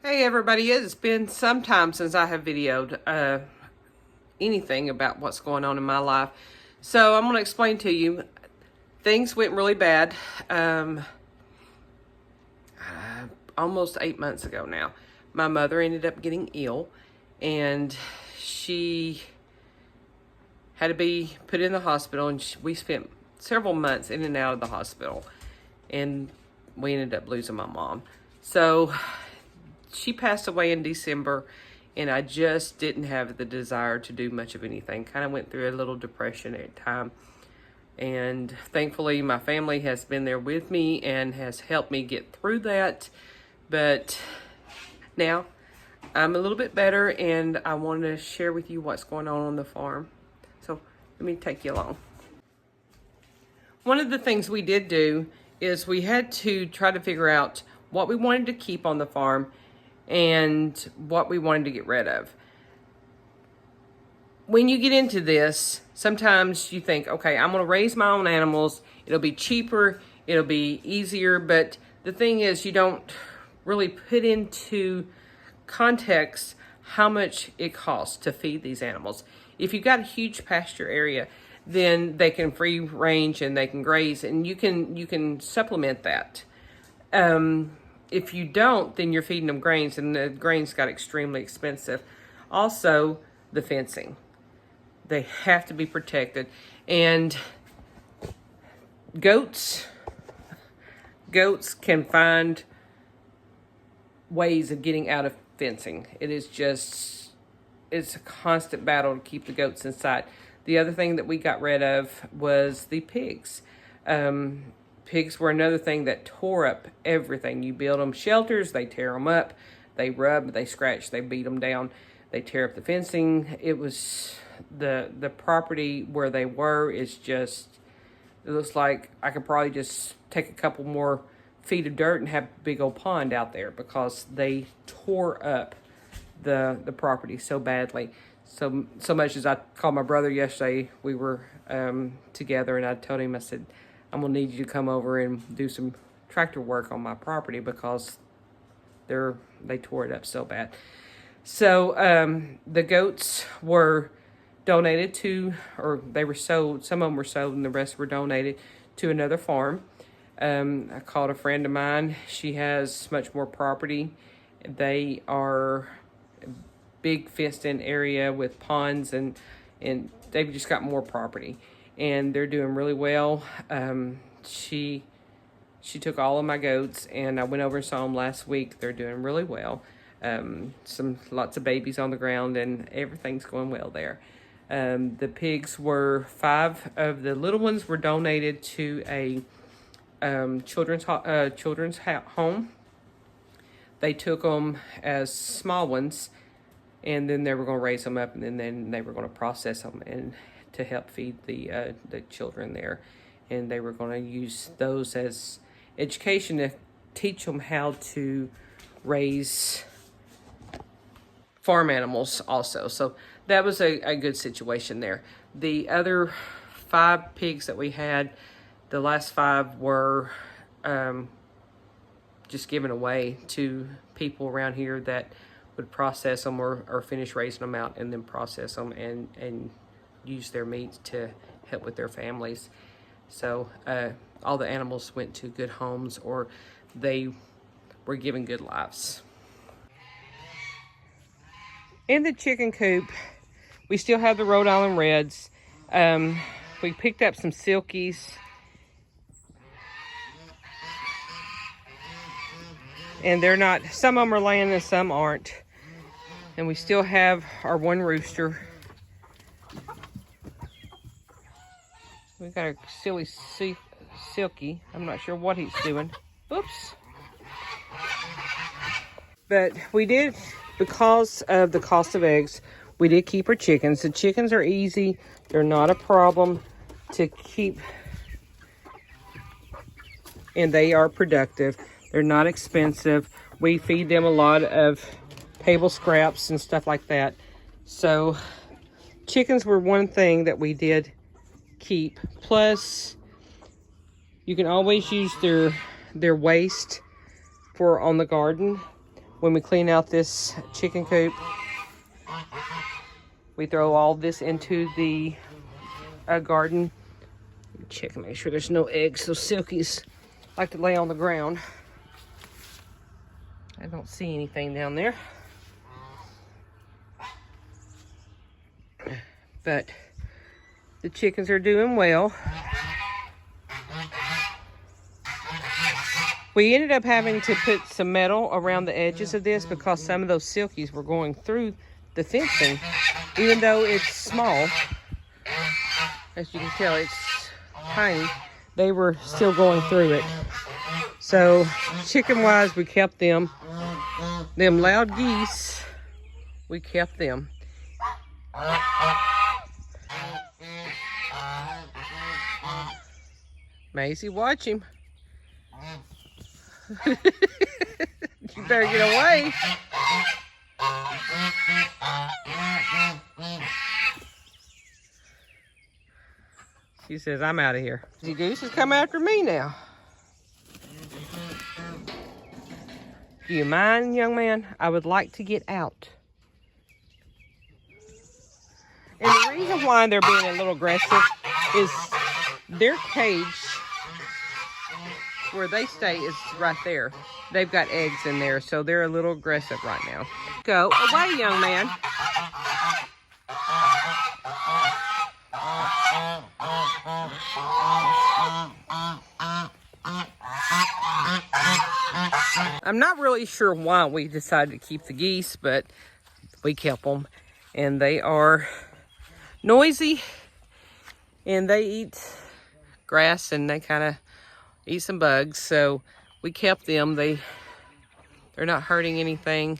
Hey everybody, it's been some time since I have videoed anything about what's going on in my life. So I'm going to explain to you. Things went really bad almost 8 months ago now. My mother ended up getting ill and she had to be put in the hospital, and we spent several months in and out of the hospital, and we ended up losing my mom. So she passed away in December, and I just didn't have the desire to do much of anything. Kind of went through a little depression at the time. And thankfully, my family has been there with me and has helped me get through that. But now I'm a little bit better, and I want to share with you what's going on the farm. So let me take you along. One of the things we did do is we had to try to figure out what we wanted to keep on the farm and what we wanted to get rid of. When you get into this, sometimes you think, okay, I'm going to raise my own animals. It'll be cheaper. It'll be easier. But the thing is, you don't really put into context how much it costs to feed these animals. If you've got a huge pasture area, then they can free range and they can graze, and you can supplement that. If you don't, then you're feeding them grains, and the grains got extremely expensive. Also, the fencing. They have to be protected. And goats can find ways of getting out of fencing. It's a constant battle to keep the goats inside. The other thing that we got rid of was the pigs. Pigs were another thing that tore up everything. You build them shelters, they tear them up, they rub, they scratch, they beat them down, they tear up the fencing. It was the property where they were is just, it looks like I could probably just take a couple more feet of dirt and have a big old pond out there, because they tore up the property so badly. So much as I called my brother yesterday, we were together, and I told him, I said, I'm going to need you to come over and do some tractor work on my property, because they tore it up so bad. So the goats were donated to, or they were sold. Some of them were sold and the rest were donated to another farm. I called a friend of mine. She has much more property. They are a big fenced-in area with ponds, and they've just got more property. And they're doing really well. She took all of my goats, and I went over and saw them last week. They're doing really well. Lots of babies on the ground, and everything's going well there. The pigs 5 of the little ones were donated to a children's home. They took them as small ones, and then they were going to raise them up, and then they were going to process them and to help feed the children there. And they were going to use those as education to teach them how to raise farm animals also. So that was a good situation there. The other 5 pigs that we had, the last 5 were just given away to people around here that would process them or finish raising them out and then process them and use their meat to help with their families. So all the animals went to good homes, or they were given good lives. In the chicken coop, we still have the Rhode Island Reds. We picked up some Silkies. And they're not, some of them are laying and some aren't. And we still have our one rooster. We got a silly Silky. I'm not sure what he's doing. Oops. But we did, because of the cost of eggs, we did keep our chickens. The chickens are easy. They're not a problem to keep. And they are productive. They're not expensive. We feed them a lot of table scraps and stuff like that. So chickens were one thing that we did keep. Plus, you can always use their waste for on the garden. when we clean out this chicken coop, we throw all this into the garden. Check and make sure there's no eggs. Those silkies like to lay on the ground. I don't see anything down there. But the chickens are doing well. We ended up having to put some metal around the edges of this because some of those silkies were going through the fencing. Even though it's small, as you can tell, it's tiny, they were still going through it. So chicken-wise, we kept them. Them loud geese, we kept them. Maisie, watch him. You better get away. She says, I'm out of here. The goose has come after me now. Do you mind, young man? I would like to get out. And the reason why they're being a little aggressive is their cage, where they stay, is right there. They've got eggs in there, so they're a little aggressive right now. Go away, young man. I'm not really sure why we decided to keep the geese, but we kept them. And they are noisy, and they eat grass, and they kind of eat some bugs. So we kept them. They're not hurting anything.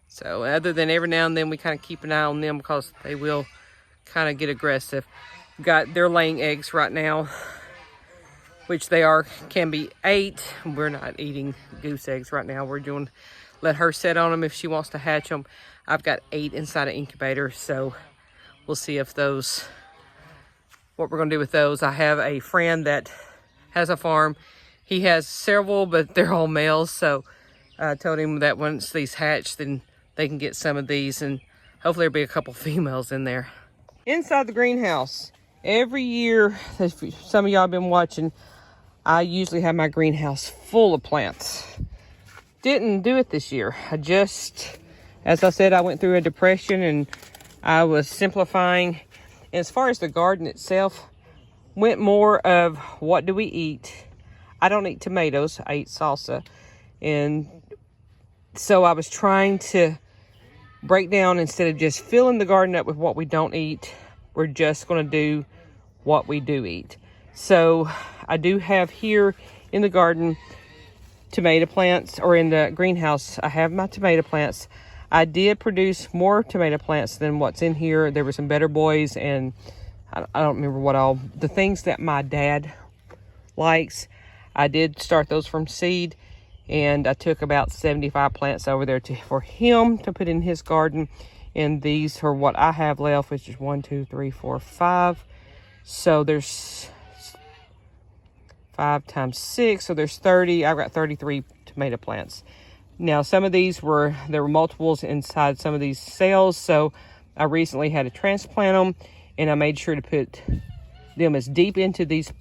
So other than every now and then we kind of keep an eye on them because they will kind of get aggressive. They're laying eggs right now, which can be 8. We're not eating goose eggs right now. We're let her set on them if she wants to hatch them. I've got 8 inside an incubator, so we'll see if what we're gonna do with those. I have a friend that has a farm. He has several, but they're all males, so I told him that once these hatch, then they can get some of these, and hopefully there'll be a couple females in there. Inside the greenhouse, every year, as some of y'all have been watching, I usually have my greenhouse full of plants. Didn't do it this year. As I said, I went through a depression and I was simplifying. As far as the garden itself, went more of what do we eat. I don't eat tomatoes, I eat salsa. And so I was trying to break down, instead of just filling the garden up with what we don't eat, we're just gonna do what we do eat. So I do have here in the garden tomato plants, or in the greenhouse, I have my tomato plants. I did produce more tomato plants than what's in here. There were some Better Boys, and I don't remember what all. The things that my dad likes, I did start those from seed, and I took about 75 plants over there for him to put in his garden. And these are what I have left, which is 1, 2, 3, 4, 5. So there's 5 times 6, so there's 30. I've got 33 tomato plants. Now, some of these there were multiples inside some of these cells, so I recently had to transplant them, and I made sure to put them as deep into these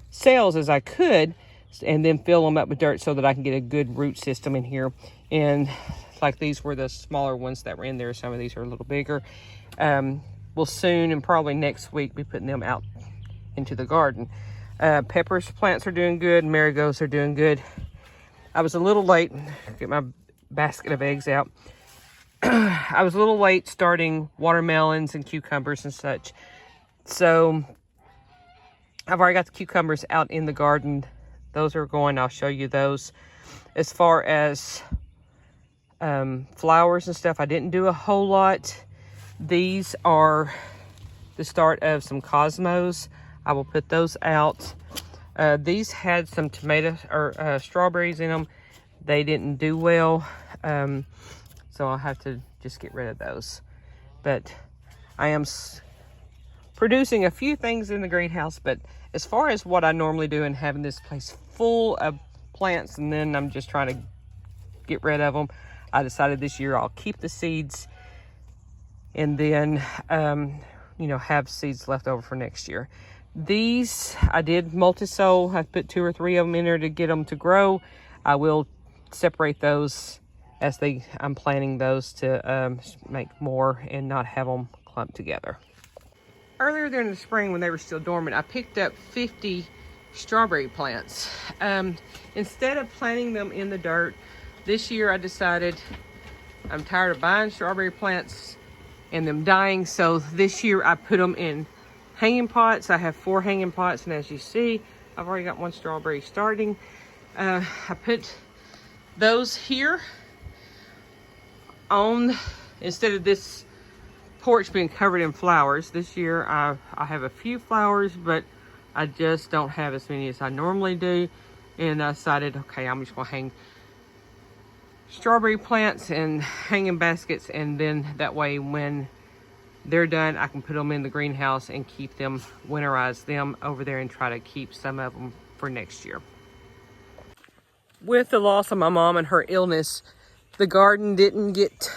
cells as I could, and then fill them up with dirt so that I can get a good root system in here. And like these were the smaller ones that were in there. Some of these are a little bigger. We'll soon, and probably next week, be putting them out into the garden. Peppers plants are doing good. Marigolds are doing good. I was a little late. Get my basket of eggs out. I was a little late starting watermelons and cucumbers and such. So I've already got the cucumbers out in the garden. Those are going. I'll show you those. As far as flowers and stuff, I didn't do a whole lot. These are the start of some cosmos. I will put those out. These had some tomato or strawberries in them. They didn't do well, so I'll have to just get rid of those. But I am producing a few things in the greenhouse. But as far as what I normally do, and having this place full of plants, and then I'm just trying to get rid of them, I decided this year I'll keep the seeds and then, you know, have seeds left over for next year. These, I did multi-sow. I put 2 or 3 of them in there to get them to grow. I will separate those as I'm planting those to make more and not have them clumped together. Earlier during the spring when they were still dormant, I picked up 50 strawberry plants. Instead of planting them in the dirt, this year I decided I'm tired of buying strawberry plants and them dying, so this year I put them in hanging pots. I have 4 hanging pots, and as you see, I've already got 1 strawberry starting. I put those here on, instead of this porch being covered in flowers. This year I have a few flowers, but I just don't have as many as I normally do, and I decided, okay, I'm just gonna hang strawberry plants and hanging baskets, and then that way when they're done I can put them in the greenhouse and keep them, winterize them over there, and try to keep some of them for next year. With the loss of my mom and her illness, the garden didn't get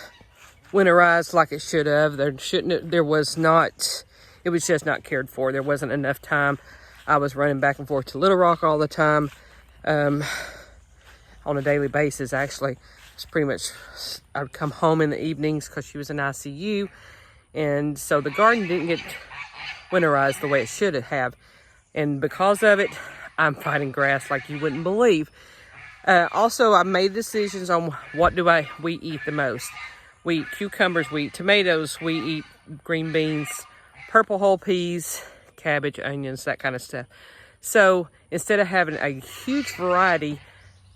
winterized like it should have. It was just not cared for. There wasn't enough time. I was running back and forth to Little Rock all the time, on a daily basis actually. It's pretty much, I'd come home in the evenings because she was in ICU, and so the garden didn't get winterized the way it should have, and because of it, I'm fighting grass like you wouldn't believe. Also, I made decisions on what we eat the most. We eat cucumbers, we eat tomatoes, we eat green beans, purple whole peas, cabbage, onions, that kind of stuff. So instead of having a huge variety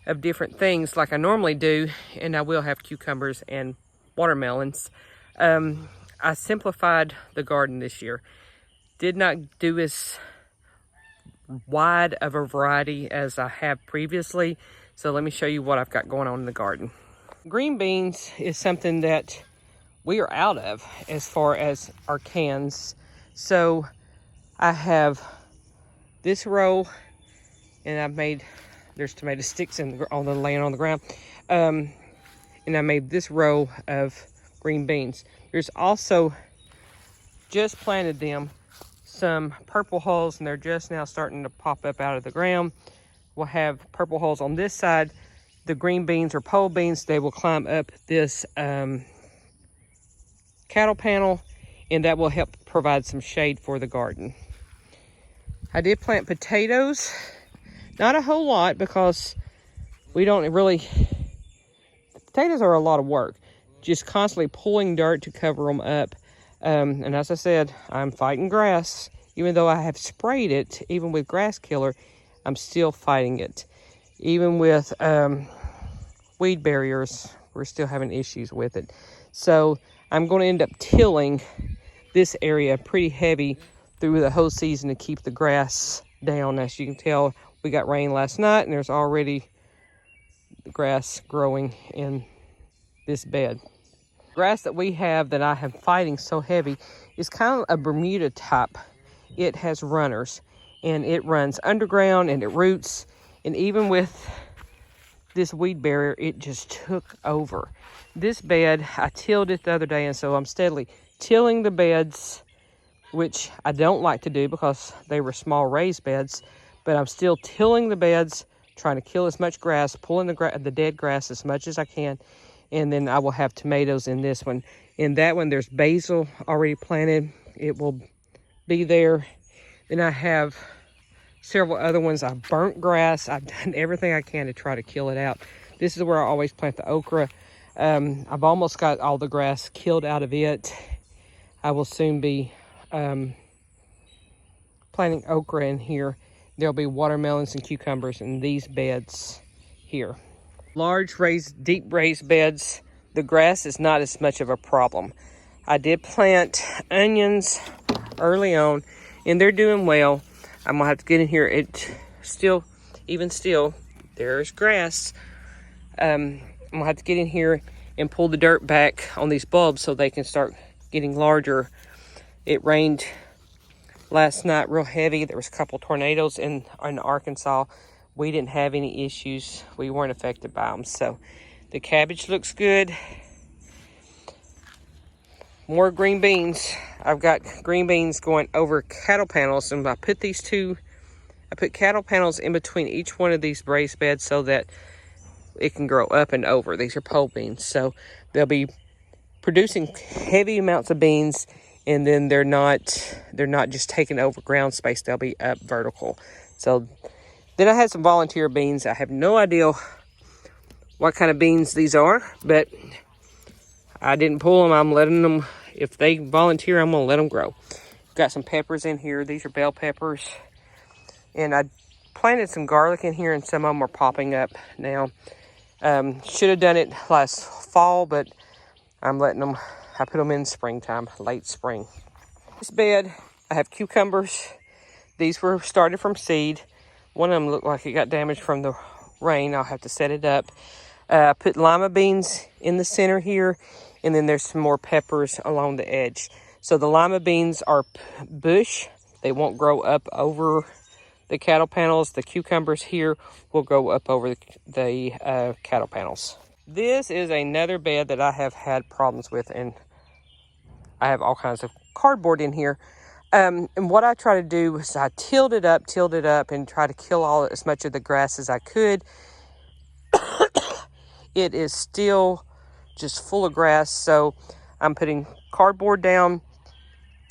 of different things like I normally do, and I will have cucumbers and watermelons, I simplified the garden this year. Did not do as wide of a variety as I have previously. So let me show you what I've got going on in the garden. Green beans is something that we are out of as far as our cans. So I have this row, and there's tomato sticks laying on the ground. And I made this row of green beans. There's also, just planted them, some purple hulls, and they're just now starting to pop up out of the ground. We'll have purple hulls on this side. The green beans or pole beans, they will climb up this cattle panel, and that will help provide some shade for the garden. I did plant potatoes, not a whole lot, because we don't really, potatoes are a lot of work, just constantly pulling dirt to cover them up. And as I said, I'm fighting grass. Even though I have sprayed it, even with grass killer, I'm still fighting it. Even with weed barriers, we're still having issues with it. So I'm going to end up tilling this area pretty heavy through the whole season to keep the grass down. As you can tell, we got rain last night, and there's already the grass growing in this bed. Grass that we have that I am fighting so heavy is kind of a Bermuda type. It has runners, and it runs underground, and it roots, and even with this weed barrier, it just took over. This bed, I tilled it the other day, and so I'm steadily tilling the beds, which I don't like to do because they were small raised beds, but I'm still tilling the beds, trying to kill as much grass, pulling the dead grass as much as I can, and then I will have tomatoes in this one. In that one, there's basil already planted. It will be there. Then I have several other ones. I've burnt grass. I've done everything I can to try to kill it out. This is where I always plant the okra. I've almost got all the grass killed out of it. I will soon be planting okra in here. There'll be watermelons and cucumbers in these beds here. Large deep raised beds, the grass is not as much of a problem. I did plant onions early on, and they're doing well. I'm gonna have to get in here. Even still, there's grass. I'm gonna have to get in here and pull the dirt back on these bulbs so they can start getting larger. It rained last night real heavy. There was a couple tornadoes in Arkansas. We didn't have any issues. We weren't affected by them. So The cabbage looks good. More green beans. I've got green beans going over cattle panels, and I put cattle panels in between each one of these raised beds so that it can grow up and over. These are pole beans, so they'll be producing heavy amounts of beans, and then they're not just taking over ground space. They'll be up vertical. So then I had some volunteer beans. I have no idea what kind of beans these are, but I didn't pull them. I'm letting them, if they volunteer, I'm gonna let them grow. Got some peppers in here. These are bell peppers, and I planted some garlic in here, and some of them are popping up now. Should have done it last fall, but I'm letting them, I put them in springtime, late spring. This bed, I have cucumbers. These were started from seed. One of them looked like it got damaged from the rain. I'll have to set it up. I put lima beans in the center here, and then there's some more peppers along the edge. So the lima beans are bush. They won't grow up over the cattle panels. The cucumbers here will go up over the cattle panels. This is another bed that I have had problems with, and I have all kinds of cardboard in here. And what I try to do is I tilled it up, and try to kill as much of the grass as I could. It is still just full of grass, so I'm putting cardboard down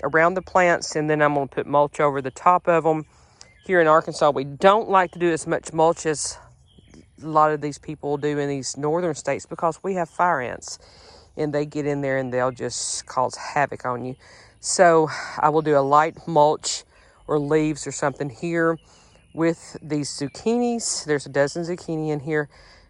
around the plants, and then I'm going to put mulch over the top of them. Here in Arkansas, we don't like to do as much mulch as a lot of these people do in these northern states, because we have fire ants, and they get in there and they'll just cause havoc on you. So I will do a light mulch or leaves or something here with these zucchinis. There's a dozen zucchini in here,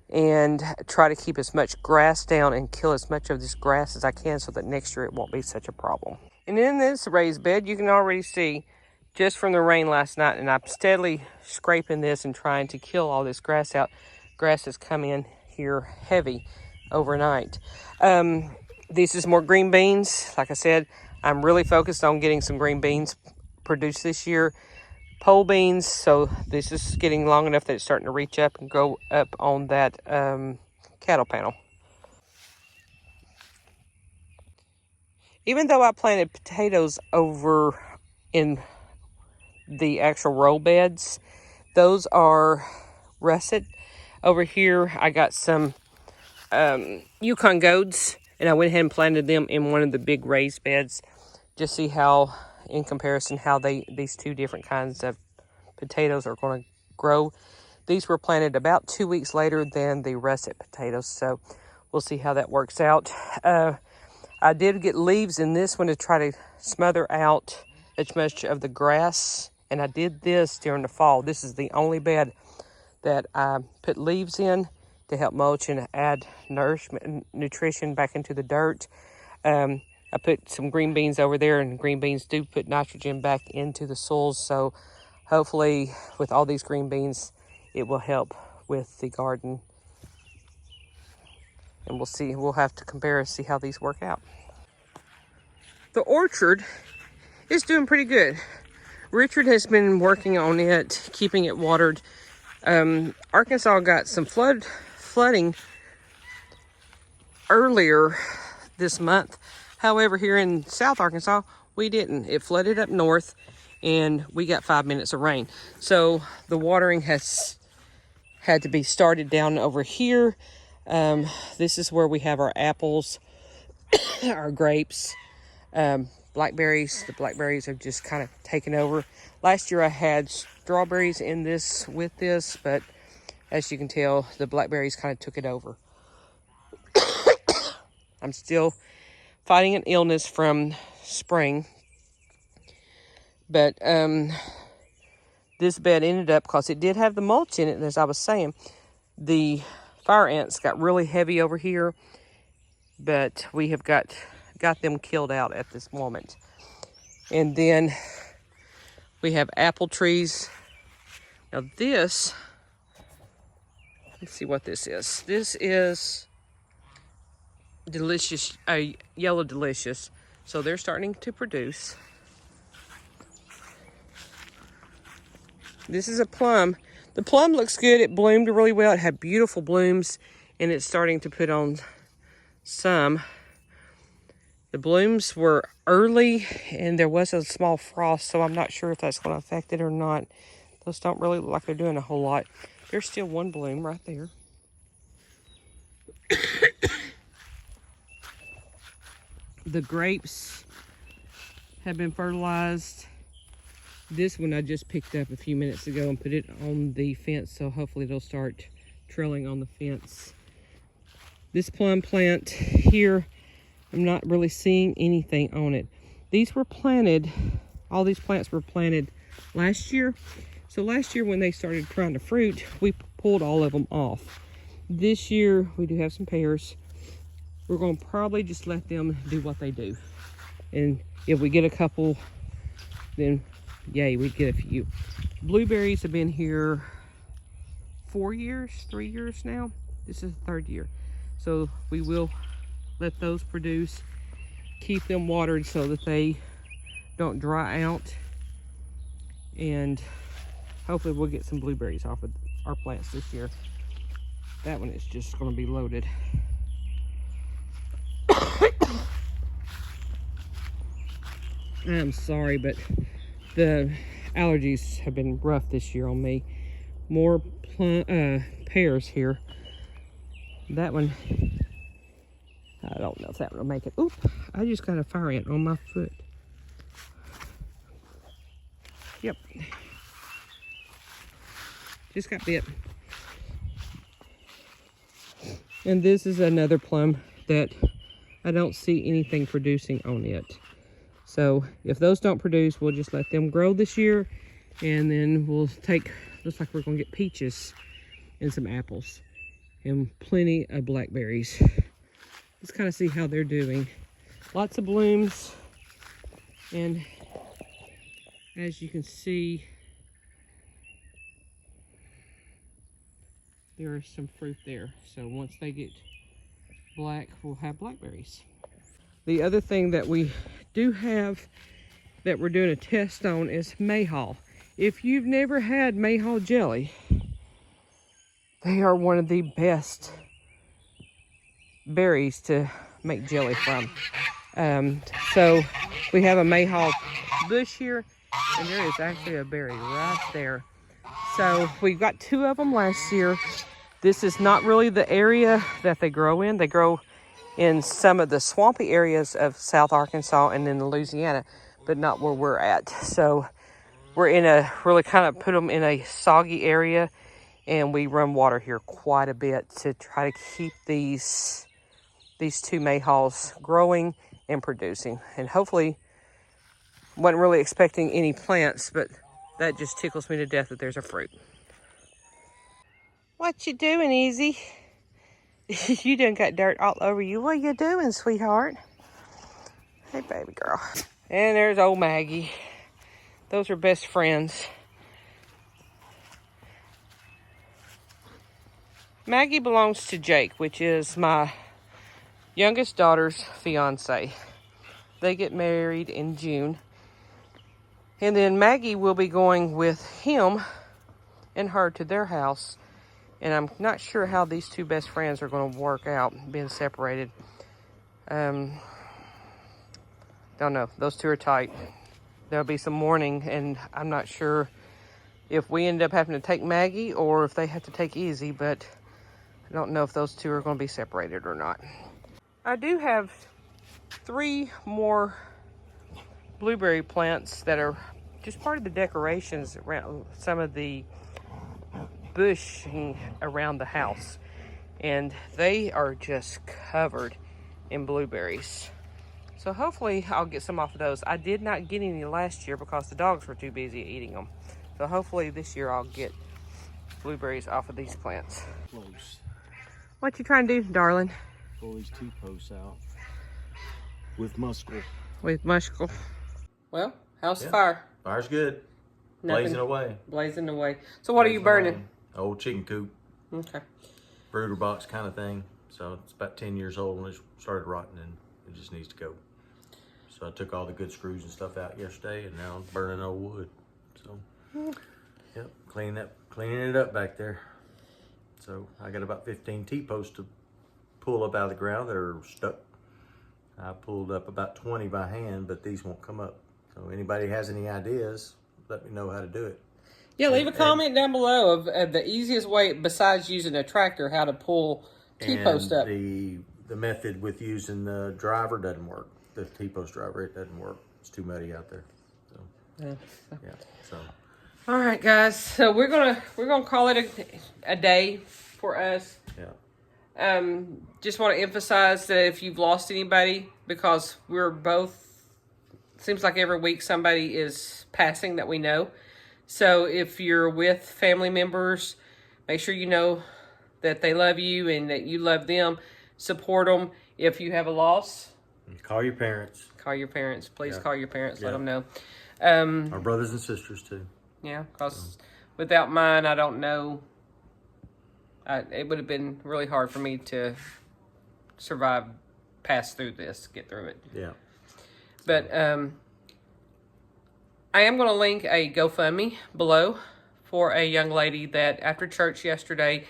and try to keep as much grass down and kill as much of this grass as I can, so that next year it won't be such a problem. And in this raised bed, you can already see, just from the rain last night, and I'm steadily scraping this and trying to kill all this grass out. Grass has come in here heavy overnight. This is more green beans. Like I said, I'm really focused on getting some green beans produced this year. Pole beans, so this is getting long enough that it's starting to reach up and go up on that cattle panel. Even though I planted potatoes over in the actual row beds, those are russet. Over here, I got some Yukon gourds, and I went ahead and planted them in one of the big raised beds. Just see how, in comparison, how these two different kinds of potatoes are going to grow. These were planted about 2 weeks later than the russet potatoes, so we'll see how that works out. I did get leaves in this one to try to smother out as much of the grass, and I did this during the fall. This is the only bed that I put leaves in to help mulch and add nourishment and nutrition back into the dirt. I put some green beans over there, and green beans do put nitrogen back into the soils, so hopefully with all these green beans, it will help with the garden. And we'll see, we'll have to compare and see how these work out. The orchard is doing pretty good. Richard has been working on it, keeping it watered. Arkansas got some flooding earlier this month. However, here in South Arkansas, we didn't. It flooded up north, and we got 5 minutes of rain. So the watering has had to be started down over here. This is where we have our apples, our grapes, blackberries. The blackberries have just kind of taken over. Last year I had strawberries in this with this, but as you can tell, the blackberries kind of took it over. I'm still fighting an illness from spring, but this bed ended up, because it did have the mulch in it, as I was saying, the fire ants got really heavy over here, but we have got them killed out at this moment. And then we have apple trees. Now this, let's see what this is. This is delicious, yellow delicious. So they're starting to produce. This is a plum. The plum looks good. It bloomed really well. It had beautiful blooms. and it's starting to put on some. The blooms were early and there was a small frost, so I'm not sure if that's going to affect it or not. Those don't really look like they're doing a whole lot. There's still one bloom right there. The grapes have been fertilized. This one I just picked up a few minutes ago and put it on the fence, so hopefully it'll start trailing on the fence. This plum plant here, I'm not really seeing anything on it. These were planted, all these plants were planted last year. So last year when they started trying to fruit, we pulled all of them off. This year we do have some pears. We're going to probably just let them do what they do. And if we get a couple, then yay, we get a few. Blueberries have been here 3 years now. This is the 3rd year. So we will let those produce, keep them watered so that they don't dry out. And hopefully we'll get some blueberries off of our plants this year. That one is just going to be loaded. I'm sorry, but the allergies have been rough this year on me. More pears here. That one, I don't know if that one will make it. Oop, I just got a fire ant on my foot. Yep. Just got bit. And this is another plum that I don't see anything producing on it. So if those don't produce, we'll just let them grow this year, and then we'll take, looks like we're gonna get peaches and some apples and plenty of blackberries. Let's kind of see how they're doing. Lots of blooms, and as you can see, there is some fruit there. So once they get black, we'll have blackberries. The other thing that we do have that we're doing a test on is mayhaw. If you've never had mayhaw jelly, they are one of the best berries to make jelly from. So we have a mayhaw bush here, and there is actually a berry right there. So we got 2 of them last year. This is not really the area that they grow in. They grow in some of the swampy areas of South Arkansas and in Louisiana, but not where we're at. So we're in a really kind of put them in a soggy area, and we run water here quite a bit to try to keep these 2 mayhaws growing and producing. And hopefully, wasn't really expecting any plants, but that just tickles me to death that there's a fruit. What you doing, Easy? You done got dirt all over you. What you doing, sweetheart? Hey, baby girl. And there's old Maggie. Those are best friends. Maggie belongs to Jake, which is my youngest daughter's fiance. They get married in June. And then Maggie will be going with him and her to their house. And I'm not sure how these 2 best friends are going to work out, being separated. Don't know. Those 2 are tight. There'll be some mourning, and I'm not sure if we end up having to take Maggie or if they have to take Easy, but I don't know if those 2 are going to be separated or not. I do have 3 more blueberry plants that are just part of the decorations around some of the bushing around the house, and they are just covered in blueberries. So hopefully I'll get some off of those. I did not get any last year because the dogs were too busy eating them. So hopefully this year I'll get blueberries off of these plants. Close. What you trying to do, darling? Pull these 2 posts out with muskle. With mushkle. Well, how's the fire? Fire's good. Nothing. Blazing away. Blazing away. So what are you burning? Old chicken coop. Okay. Brooder box kind of thing. So it's about 10 years old and it started rotting and it just needs to go. So I took all the good screws and stuff out yesterday and now I'm burning old wood. So, yep, cleaning it up back there. So I got about 15 T-posts to pull up out of the ground that are stuck. I pulled up about 20 by hand, but these won't come up. So anybody has any ideas, let me know how to do it. Yeah, leave a comment down below of the easiest way, besides using a tractor, how to pull T-post up. The method with using the driver doesn't work. The T-post driver, it doesn't work. It's too muddy out there. So, yeah. So. All right, guys. So we're gonna call it a day for us. Yeah. Just want to emphasize that if you've lost anybody, because we're both, seems like every week somebody is passing that we know. So if you're with family members, make sure you know that they love you and that you love them. Support them. If you have a loss, Call your parents. call your parents. Please Yeah. call your parents. Let Yeah. them know. Our brothers and sisters too. Yeah, because without mine, I don't know. It would have been really hard for me to survive, pass through this, get through it. Yeah. But I am going to link a GoFundMe below for a young lady that after church yesterday,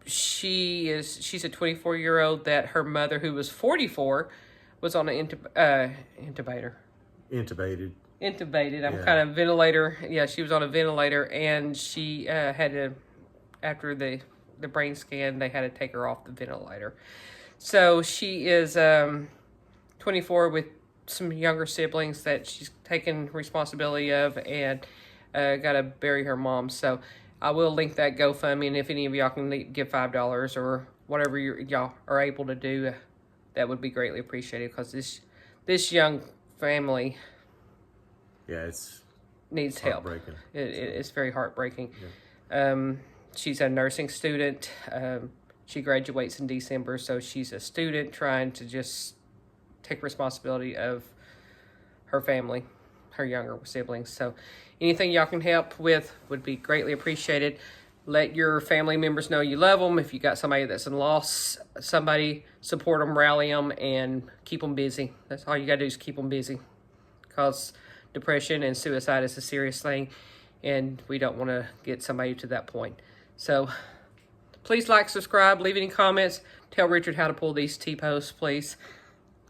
she's a 24-year-old that her mother, who was 44, was on an intubator. Intubated. Intubated. I'm Yeah. kind of ventilator. Yeah, she was on a ventilator, and she had to, after the brain scan, they had to take her off the ventilator. So she is 24 with some younger siblings that she's taken responsibility of, and got to bury her mom. So I will link that GoFundMe, and if any of y'all can give $5 or whatever y'all are able to do, that would be greatly appreciated, because this young family Yeah, it's needs help. heartbreaking. It's very heartbreaking. She's a nursing student. She graduates in December, so she's a student trying to just take responsibility of her family, her younger siblings. So anything y'all can help with would be greatly appreciated. Let your family members know you love them. If you got somebody that's in loss, somebody, support them, rally them, and keep them busy. That's all you got to do is keep them busy, because depression and suicide is a serious thing, and we don't want to get somebody to that point. So please like, subscribe, leave any comments. Tell Richard how to pull these T-posts, please.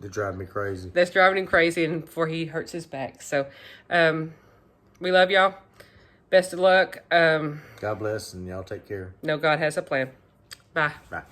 They drive me crazy. That's driving him crazy, and before he hurts his back. So we love y'all. Best of luck. God bless, and y'all take care. No, God has a plan. Bye. Bye.